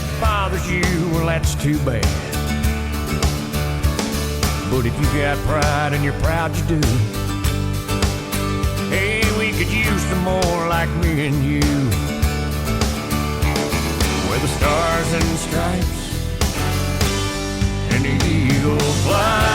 that bothers you, well, that's too bad. But if you got pride and you're proud you do, hey, we could use some more like me and you. Where the stars and stripes and the eagle fly.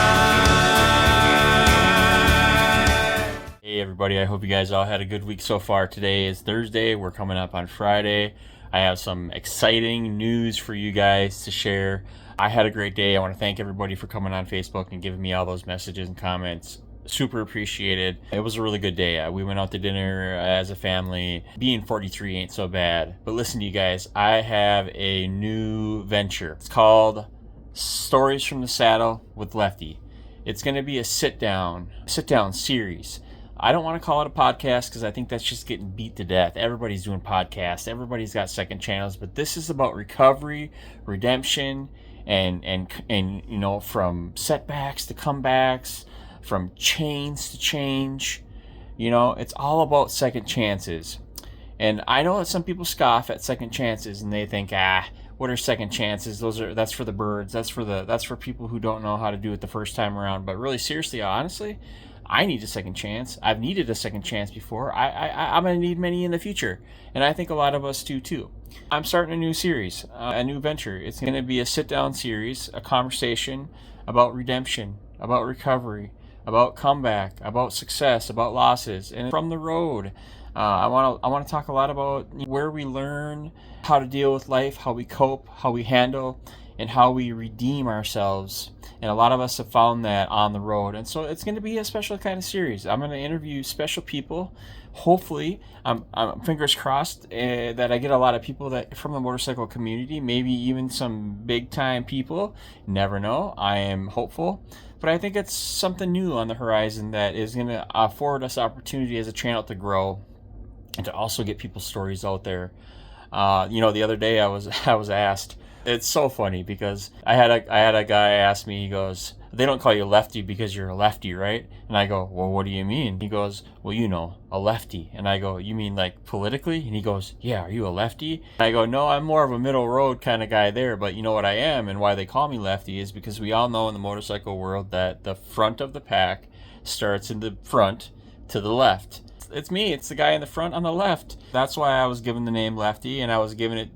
Hey everybody, I hope you guys all had a good week so far. Today is Thursday, we're coming up on Friday. I have some exciting news for you guys to share. I had a great day. I want to thank everybody for coming on Facebook and giving me all those messages and comments. Super appreciated. It was a really good day. We went out to dinner as a family. Being 43 ain't so bad. But listen to you guys, I have a new venture. It's called Stories from the Saddle with Lefty. It's going to be a sit-down series. I don't want to call it a podcast because I think that's just getting beat to death. Everybody's doing podcasts. Everybody's got second channels. But this is about recovery, redemption, and you know, from setbacks to comebacks, from chains to change. You know, it's all about second chances. And I know that some people scoff at second chances and they think, what are second chances? That's for the birds. That's for people who don't know how to do it the first time around. But really, seriously, honestly, I need a second chance. I've needed a second chance before. I'm going to need many in the future. And I think a lot of us do too. I'm starting a new series, a new venture. It's going to be a sit-down series, a conversation about redemption, about recovery, about comeback, about success, about losses, and from the road. I want to talk a lot about where we learn how to deal with life, how we cope, how we handle, and how we redeem ourselves. And a lot of us have found that on the road. And so it's going to be a special kind of series. I'm going to interview special people. Hopefully, I'm fingers crossed that I get a lot of people that from the motorcycle community, maybe even some big time people. Never know. I am hopeful. But I think it's something new on the horizon that is going to afford us opportunity as a channel to grow and to also get people's stories out there. You know, the other day I was asked. It's so funny because I had a guy ask me. He goes, "They don't call you Lefty because you're a lefty, right?" And I go, "Well, what do you mean?" He goes, "Well, you know, a lefty." And I go, "You mean like politically?" And he goes, "Yeah, are you a lefty?" And I go, "No, I'm more of a middle road kind of guy there, but you know what I am and why they call me Lefty is because we all know in the motorcycle world that the front of the pack starts in the front to the left. It's me. It's the guy in the front on the left. That's why I was given the name Lefty, and I was given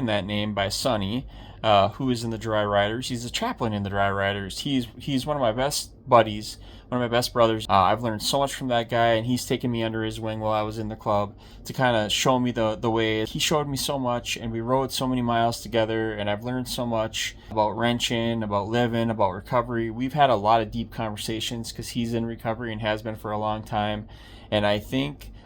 that name by Sonny, who is in the Dry Riders. He's a chaplain in the Dry Riders. He's one of my best buddies, one of my best brothers. I've learned so much from that guy, and he's taken me under his wing while I was in the club to kind of show me the way. He showed me so much, and we rode so many miles together, and I've learned so much about wrenching, about living, about recovery. We've had a lot of deep conversations because he's in recovery and has been for a long time. And I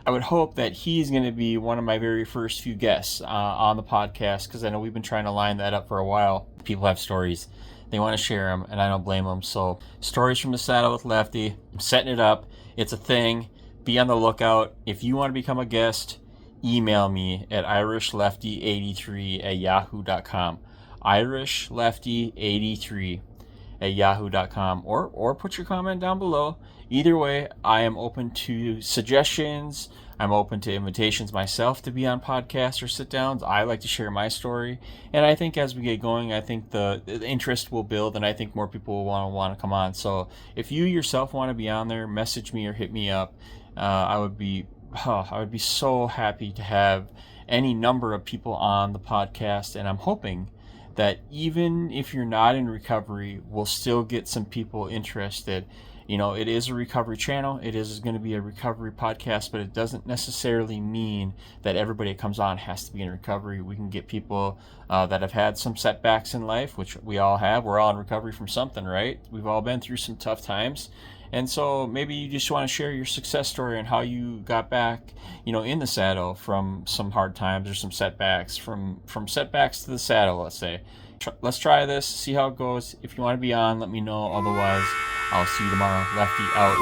would hope that he's going to be one of my very first few guests on the podcast because I know we've been trying to line that up for a while. People have stories. They want to share them, and I don't blame them. So, Stories from the Saddle with Lefty. I'm setting it up. It's a thing. Be on the lookout. If you want to become a guest, email me at irishlefty83@yahoo.com. irishlefty83@yahoo.com or put your comment down below. Either way, I am open to suggestions. I'm open to invitations myself to be on podcasts or sit-downs. I like to share my story. And I think as we get going, I think the interest will build, and I think more people will want to come on. So if you yourself want to be on there, message me or hit me up. I would be so happy to have any number of people on the podcast, and I'm hoping that even if you're not in recovery, we'll still get some people interested. You know, it is a recovery channel. It is going to be a recovery podcast, but it doesn't necessarily mean that everybody that comes on has to be in recovery. We can get people that have had some setbacks in life, which we all have. We're all in recovery from something, right? We've all been through some tough times. And so maybe you just want to share your success story and how you got back, you know, in the saddle from some hard times or some setbacks, from setbacks to the saddle, let's say. Let's try this, see how it goes. If you want to be on, let me know. Otherwise, I'll see you tomorrow. Lefty out.